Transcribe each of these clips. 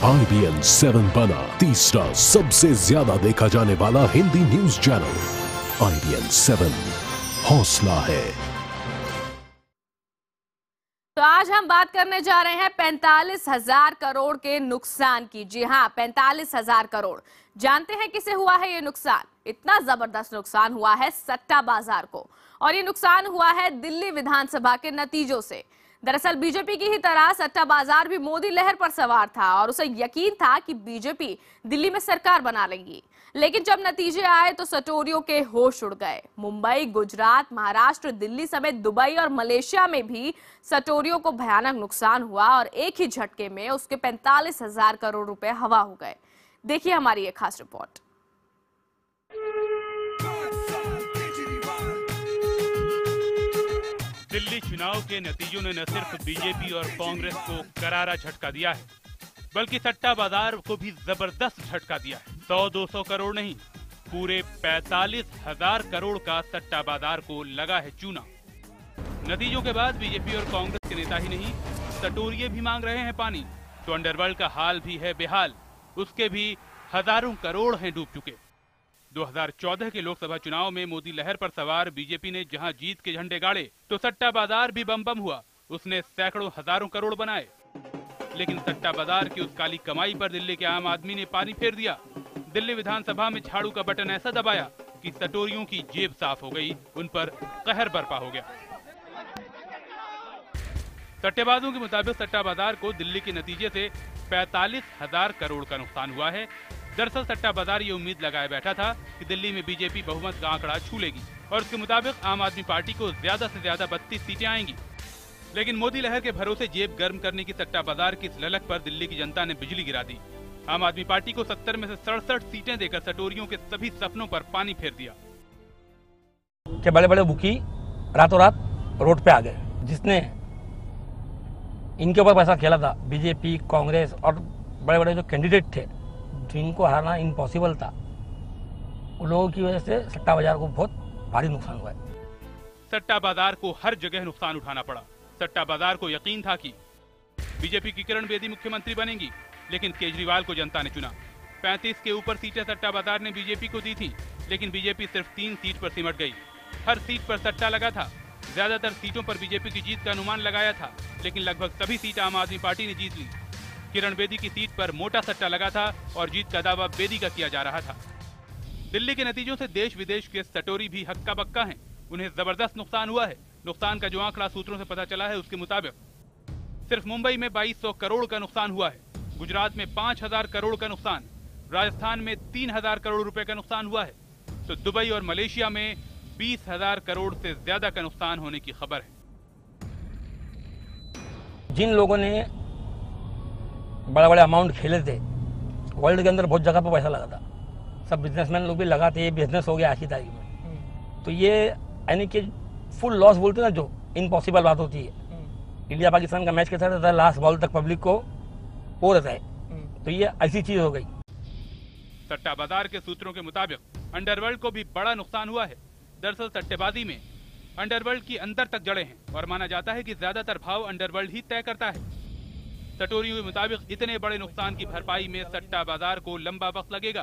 IBN 7 बना तीसरा सबसे ज्यादा देखा जाने वाला हिंदी न्यूज चैनल। IBN 7 हौसला है। तो आज हम बात करने जा रहे हैं 45,000 करोड़ के नुकसान की। जी हां, 45,000 करोड़। जानते हैं किसे हुआ है ये नुकसान? इतना जबरदस्त नुकसान हुआ है सट्टा बाजार को, और ये नुकसान हुआ है दिल्ली विधानसभा के नतीजों से। दरअसल बीजेपी की ही तरह सट्टा बाजार भी मोदी लहर पर सवार था और उसे यकीन था कि बीजेपी दिल्ली में सरकार बना लेगी। लेकिन जब नतीजे आए तो सटोरियों के होश उड़ गए। मुंबई, गुजरात, महाराष्ट्र, दिल्ली समेत दुबई और मलेशिया में भी सटोरियों को भयानक नुकसान हुआ और एक ही झटके में उसके 45,000 करोड़ रुपए हवा हो गए। देखिए हमारी एक खास रिपोर्ट। दिल्ली चुनाव के नतीजों ने न सिर्फ बीजेपी और कांग्रेस को करारा झटका दिया है, बल्कि सट्टा बाजार को भी जबरदस्त झटका दिया है। 100-200 करोड़ नहीं, पूरे 45,000 करोड़ का सट्टा बाजार को लगा है चूना। नतीजों के बाद बीजेपी और कांग्रेस के नेता ही नहीं, सटोरिये भी मांग रहे हैं पानी। तो अंडरवर्ल्ड का हाल भी है बेहाल, उसके भी हजारों करोड़ हैं डूब चुके। 2014 के लोकसभा चुनाव में मोदी लहर पर सवार बीजेपी ने जहां जीत के झंडे गाड़े, तो सट्टा बाजार भी बम बम हुआ। उसने सैकड़ों हजारों करोड़ बनाए। लेकिन सट्टा बाजार की उस काली कमाई पर दिल्ली के आम आदमी ने पानी फेर दिया। दिल्ली विधानसभा में झाड़ू का बटन ऐसा दबाया कि सटोरियों की जेब साफ हो गई, उन पर कहर बरपा हो गया। सट्टेबाजों के मुताबिक सट्टा बाजार को दिल्ली के नतीजे से 45,000 करोड़ का नुकसान हुआ है। दरअसल सट्टा बाजार ये उम्मीद लगाए बैठा था कि दिल्ली में बीजेपी बहुमत का आंकड़ा छू लेगी और उसके मुताबिक आम आदमी पार्टी को ज्यादा से ज्यादा 32 सीटें आएंगी। लेकिन मोदी लहर के भरोसे जेब गर्म करने की सट्टा बाजार की इस ललक पर दिल्ली की जनता ने बिजली गिरा दी। आम आदमी पार्टी को 70 में से 67 सीटें देकर सटोरियों के सभी सपनों पर पानी फेर दिया। कि बड़े बड़े बुकी रातों रात रोड पे आ गए, जिसने इनके ऊपर पैसा खेला था। बीजेपी, कांग्रेस और बड़े बड़े जो कैंडिडेट थे जिनको हराना इम्पॉसिबल था, उन लोगों की वजह से सट्टा बाजार को बहुत भारी नुकसान हुआ है। सट्टा बाजार को हर जगह नुकसान उठाना पड़ा। सट्टा बाजार को यकीन था कि बीजेपी की किरण बेदी मुख्यमंत्री बनेंगी, लेकिन केजरीवाल को जनता ने चुना। 35 के ऊपर सीटें सट्टा बाजार ने बीजेपी को दी थी, लेकिन बीजेपी सिर्फ 3 सीट पर सिमट गई। हर सीट पर सट्टा लगा था। ज्यादातर सीटों पर बीजेपी की जीत का अनुमान लगाया था, लेकिन लगभग सभी सीट आम आदमी पार्टी ने जीत ली। किरण बेदी की सीट पर मोटा सट्टा लगा था और जीत का दावा बेदी का किया जा रहा था। दिल्ली के नतीजों से देश विदेश के सटोरी भी हक्का बक्का हैं। उन्हें जबरदस्त नुकसान हुआ है। नुकसान का जो आंकड़ा सूत्रों से पता चला है, उसके मुताबिक सिर्फ मुंबई में 2200 करोड़ का नुकसान हुआ है, गुजरात में 5,000 करोड़ का नुकसान, राजस्थान में 3,000 करोड़ रुपए का नुकसान हुआ है, तो दुबई और मलेशिया में 20,000 करोड़ से ज्यादा का नुकसान होने की खबर है। जिन लोगों ने बड़ा बड़ा अमाउंट खेले थे, वर्ल्ड के अंदर बहुत जगह पर पैसा लगा था, सब बिजनेसमैन लोग भी लगाते, ये बिजनेस हो गया आज की तारीख में। तो ये यानी कि फुल लॉस बोलते ना, जो इम्पॉसिबल बात होती है। इंडिया पाकिस्तान का मैच कैसा रहता है, लास्ट बॉल तक पब्लिक को वो रहता है, तो ये ऐसी चीज हो गई। सट्टा बाजार के सूत्रों के मुताबिक अंडरवर्ल्ड को भी बड़ा नुकसान हुआ है। दरअसल सट्टेबाजी में अंडरवर्ल्ड की अंदर तक जड़ें हैं और माना जाता है कि ज्यादातर भाव अंडरवर्ल्ड ही तय करता है। सटोरियों के मुताबिक इतने बड़े नुकसान की भरपाई में सट्टा बाजार को लंबा वक्त लगेगा।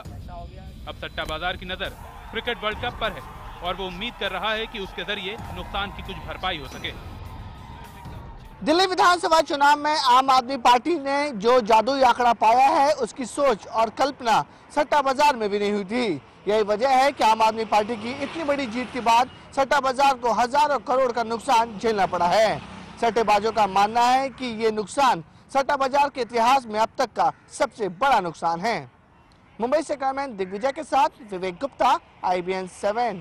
अब सट्टा बाजार की नजर क्रिकेट वर्ल्ड कप पर है और वो उम्मीद कर रहा है कि उसके जरिए नुकसान की कुछ भरपाई हो सके। दिल्ली विधानसभा चुनाव में आम आदमी पार्टी ने जो जादुई आंकड़ा पाया है, उसकी सोच और कल्पना सट्टा बाजार में भी नहीं हुई थी। यही वजह है कि आम आदमी पार्टी की इतनी बड़ी जीत के बाद सट्टा बाजार को हजारों करोड़ का नुकसान झेलना पड़ा है। सट्टेबाजों का मानना है कि ये नुकसान सट्टा बाजार के इतिहास में अब तक का सबसे बड़ा नुकसान है। मुंबई से कैमरामैन दिग्विजय के साथ विवेक गुप्ता, IBN 7।